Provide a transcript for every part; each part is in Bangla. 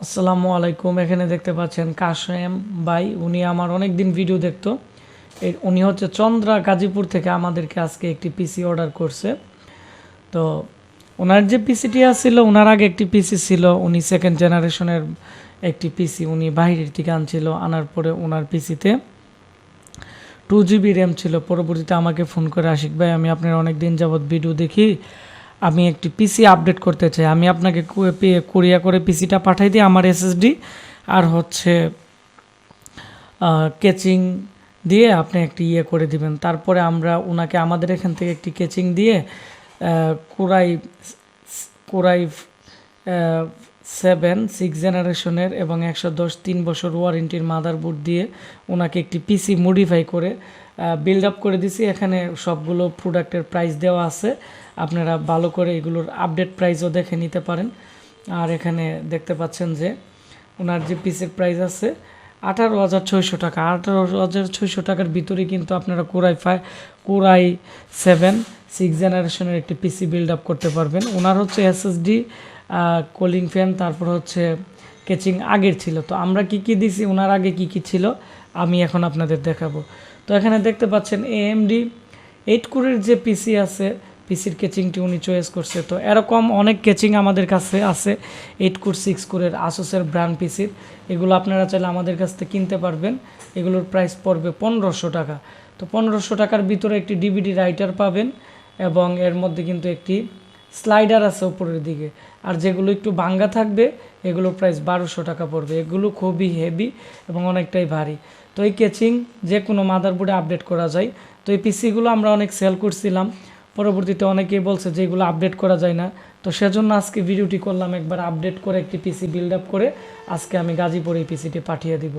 আসসালামু আলাইকুম। এখানে দেখতে পাচ্ছেন কাশেম ভাই, উনি আমার অনেক দিন ভিডিও দেখতো। উনি হচ্ছে চন্দ্রা গাজীপুর থেকে আমাদেরকে আজকে একটি পিসি অর্ডার করছে। তো ওনার যে পিসিটি আসছিল, ওনার আগে একটি পিসি ছিল, উনি সেকেন্ড জেনারেশনের একটি পিসি উনি বাইরের থেকে আনছিল। আনার পরে ওনার পিসিতে 2 GB র্যাম ছিল। পরবর্তীতে আমাকে ফোন করে, আশিক ভাই, আমি আপনার অনেক দিন যাবৎ ভিডিও দেখি, আমি একটি পিসি আপডেট করতে চাই, আমি আপনাকে কুরিয়া করে পিসিটা পাঠাই দিই, আমার এসএসডি আর হচ্ছে কেচিং দিয়ে আপনি একটি করে দিবেন। তারপরে আমরা ওনাকে আমাদের এখান থেকে একটি কেচিং দিয়ে কোরাই কোরাই 6 জেনারেশনের এবং 110 3 বছর ওয়ারেন্টির মাদারবোর্ড দিয়ে ওনাকে একটি পিসি মডিফাই করে বিল্ড আপ করে দিছি। এখানে সবগুলো প্রোডাক্টের প্রাইস দেওয়া আছে, আপনারা ভালো করে এগুলোর আপডেট প্রাইসও দেখে নিতে পারেন। আর এখানে দেখতে পাচ্ছেন যে ওনার যে পিসির প্রাইস আছে 18,600 টাকা। 18,600 টাকার ভিতরে কিন্তু আপনারা কোরাই 6 জেনারেশনের একটি পিসি বিল্ড আপ করতে পারবেন। ওনার হচ্ছে এসএসডি, কুলিং ফ্যান, তারপর হচ্ছে কেচিং আগের ছিল। তো আমরা কি দিছি, ওনার আগে কি ছিল আমি এখন আপনাদের দেখাবো। তো এখানে দেখতে পাচ্ছেন এএমডি 8 কোরের যে পিসি আছে, পিসির কেচিংটি উনি চয়েস করছে। তো এরকম অনেক কেচিং আমাদের কাছে আছে 8 কোর 6 কোরের আসুসের ব্র্যান্ড পিসির। এগুলো আপনারা চাইলে আমাদের কাছ থেকে কিনতে পারবেন। এগুলোর প্রাইস পড়বে 1500 টাকা। তো 1500 টাকার ভিতরে একটি ডিভিডি রাইটার পাবেন এবং এর মধ্যে কিন্তু একটি স্লাইডার আছে উপরের দিকে। আর যেগুলো একটু ভাঙ্গা থাকবে এগুলোর প্রাইস 1200 টাকা পড়বে। এগুলো খুবই হেভি এবং অনেকটাই ভারী। তো এই কেচিং যে কোনো মাদারবোর্ডে আপডেট করা যায়। তো এই পিসিগুলো আমরা অনেক সেল করছিলাম, পরবর্তীতে অনেকেই বলছে যে এগুলো আপডেট করা যায় না। তো সেজন্য আজকে ভিডিওটি করলাম, একবার আপডেট করে একটি পিসি বিল্ড আপ করে আজকে আমি গাজীপুর এই পিসিটি পাঠিয়ে দিব।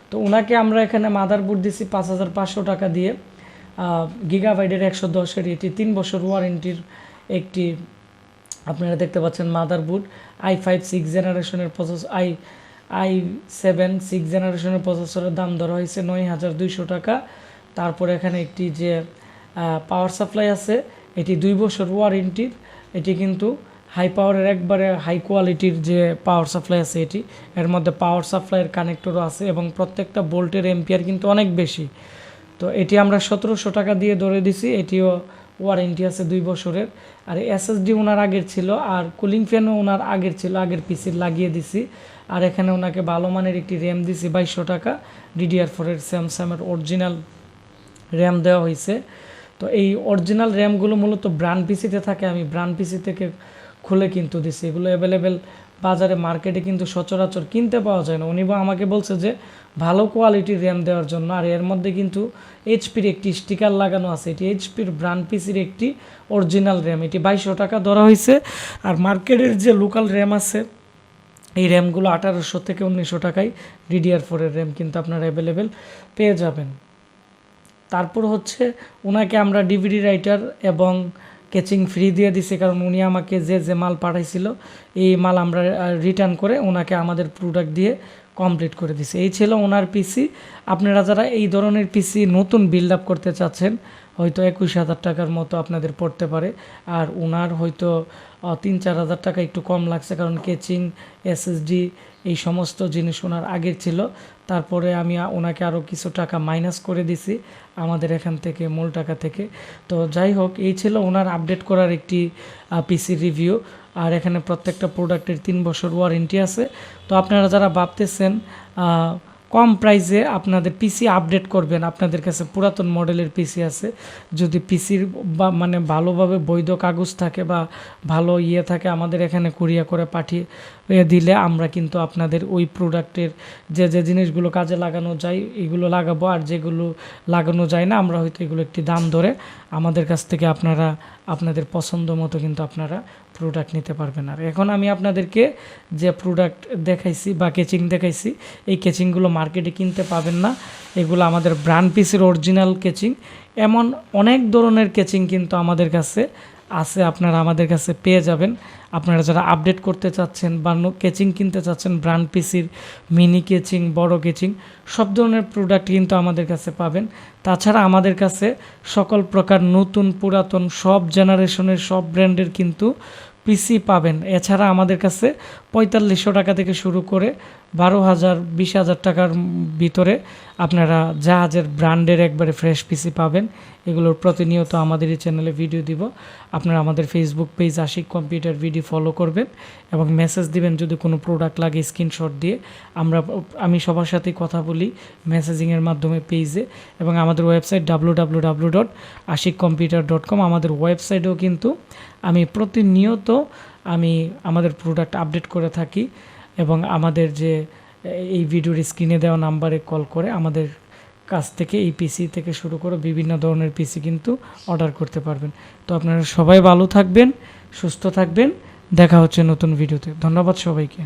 তো ওনাকে আমরা এখানে মাদারবোর্ড দিছি 5500 টাকা দিয়ে, গিগাবাইটের 110-এর, এটি 3 বছর ওয়ারেন্টির একটি আপনারা দেখতে পাচ্ছেন মাদারবোর্ড। i5 6 জেনারেশনের প্রসেসর, i7 6 জেনারেশনের প্রসেসরের দাম ধরা হয়েছে 9200 টাকা। তারপর এখানে একটি যে পাওয়ার সাপ্লাই আছে, এটি 2 বছর ওয়ারেন্টির। এটি কিন্তু হাই পাওয়ারের একবারে হাই কোয়ালিটির যে পাওয়ার সাপ্লাই আছে, এটি এর মধ্যে পাওয়ার সাপ্লাইয়ের কানেক্টরও আছে এবং প্রত্যেকটা ভোল্টের এম্পিয়ার কিন্তু অনেক বেশি। তো এটি আমরা 1700 টাকা দিয়ে ধরে দিছি। এটিও ওয়ারেন্টি আছে 2 বছরের। আর এসএসডি ওনার আগের ছিল, আর কুলিং ফ্যানও ওনার আগের ছিল, আগের পিসির লাগিয়ে দিছি। আর এখানে ওনাকে ভালো মানের একটি র্যাম দিছি 2200 টাকা, DDR4-এর স্যামসাংয়ের অরিজিনাল র্যাম দেওয়া হয়েছে। তো এই অরিজিনাল র্যামগুলো মূলত ব্র্যান্ড পিসিতে থাকে, আমি ব্র্যান্ড পিসি থেকে খুলে কিন্তু দিছি। এগুলো অ্যাভেলেবেল বাজারে মার্কেটে কিন্তু সচরাচর কিনতে পাওয়া যায় না। উনি আমাকে বলছে যে ভালো কোয়ালিটির র্যাম দেওয়ার জন্য। আর এর মধ্যে কিন্তু এইচপির একটি স্টিকার লাগানো আছে, এটি এইচপির ব্র্যান্ড পিসির একটি অরিজিনাল র্যাম। এটি 2200 টাকা ধরা হয়েছে। আর মার্কেটের যে লোকাল র্যাম আছে, এই র্যামগুলো 1800 থেকে 1900 টাকায় DDR4-এর র্যাম কিন্তু আপনারা অ্যাভেলেবেল পেয়ে যাবেন। তারপর হচ্ছে ওনাকে আমরা ডিভিডি রাইটার এবং কেচিং ফ্রি দিয়ে দিছি, কারণ উনি আমাকে যে মাল পাঠাইছিল এই মাল আমরা রিটার্ন করে ওনাকে আমাদের প্রোডাক্ট দিয়ে কমপ্লিট করে দিছি। এই ছিল ওনার পিসি। আপনারা যারা এই ধরনের পিসি নতুন বিল্ড আপ করতে চাচ্ছেন, হয়তো 21,000 টাকার মতো আপনাদের পড়তে পারে। আর ওনার হয়তো 3-4 হাজার টাকা একটু কম লাগছে, কারণ কেচিং, এসএসডি এই সমস্ত জিনিস ওনার আগের ছিল। তারপরে আমি ওনাকে আরও কিছু টাকা মাইনাস করে দিছি আমাদের এখান থেকে, মূল টাকা থেকে। তো যাই হোক, এই ছিল ওনার আপডেট করার একটি পিসি রিভিউ। আর এখানে প্রত্যেকটা প্রোডাক্টের 3 বছর ওয়ারেন্টি আছে। তো আপনারা যারা ভাবতেছেন কম প্রাইসে আপনাদের পিসি আপডেট করবেন, আপনাদের কাছে পুরাতন মডেলের পিসি আছে, যদি পিসির বা মানে ভালোভাবে বৈধ কাগজ থাকে বা ভালো থাকে, আমাদের এখানে কুরিয়া করে পাঠিয়ে দিলে আমরা কিন্তু আপনাদের ওই প্রোডাক্টের যে জিনিসগুলো কাজে লাগানো যায় এগুলো লাগাবো। আর যেগুলো লাগানো যায় না, আমরা হয়তো এগুলো একটি দাম ধরে আমাদের কাছ থেকে আপনারা আপনাদের পছন্দ মতো কিন্তু আপনারা প্রোডাক্ট নিতে পারবেন। আর এখন আমি আপনাদেরকে যে প্রোডাক্ট দেখাইছি বা কেচিং দেখাইছি, এই কেচিংগুলো মার্কেটে কিনতে পাবেন না। এগুলো আমাদের ব্র্যান্ড পিসির অরিজিনাল কেচিং। এমন অনেক ধরনের কেচিং কিন্তু আমাদের কাছে আছে, আপনারা আমাদের কাছে পেয়ে যাবেন। আপনারা যারা আপডেট করতে চাচ্ছেন বা কেচিং কিনতে চাচ্ছেন, ব্র্যান্ড পিসির মিনি কেচিং, বড় কেচিং, সব ধরনের প্রোডাক্ট কিন্তু আমাদের কাছে পাবেন। তাছাড়া আমাদের কাছে সকল প্রকার নতুন পুরাতন সব জেনারেশনের সব ব্র্যান্ডের কিন্তু পিসি পাবেন। এছাড়া আমাদের কাছে 4500 টাকা থেকে শুরু করে 12,000 20,000 টাকার ভিতরে আপনারা জাহাজের ব্র্যান্ডের একবারে ফ্রেশ পিসি পাবেন। এগুলোর প্রতিনিয়ত আমাদের এই চ্যানেলে ভিডিও দিব। আপনারা আমাদের Facebook page Ashiq computer video follow করবেন এবং মেসেজ দিবেন যদি কোনো প্রোডাক্ট লাগে স্ক্রিনশট দিয়ে। আমি সবার সাথেই কথা বলি মেসেজিংয়ের মাধ্যমে পেজে, এবং আমাদের ওয়েবসাইট www.ashikcomputer.com। আমাদের ওয়েবসাইটেও কিন্তু আমি প্রতিনিয়ত আমাদের প্রোডাক্ট আপডেট করে থাকি, এবং আমাদের যে এই ভিডিওর স্ক্রিনে দেওয়া নাম্বারে কল করে আমাদের কাছ থেকে এই পিসি থেকে শুরু করে বিভিন্ন ধরনের পিসি কিন্তু অর্ডার করতে পারবেন। তো আপনারা সবাই ভালো থাকবেন, সুস্থ থাকবেন, দেখা হচ্ছে নতুন ভিডিওতে। ধন্যবাদ সবাইকে।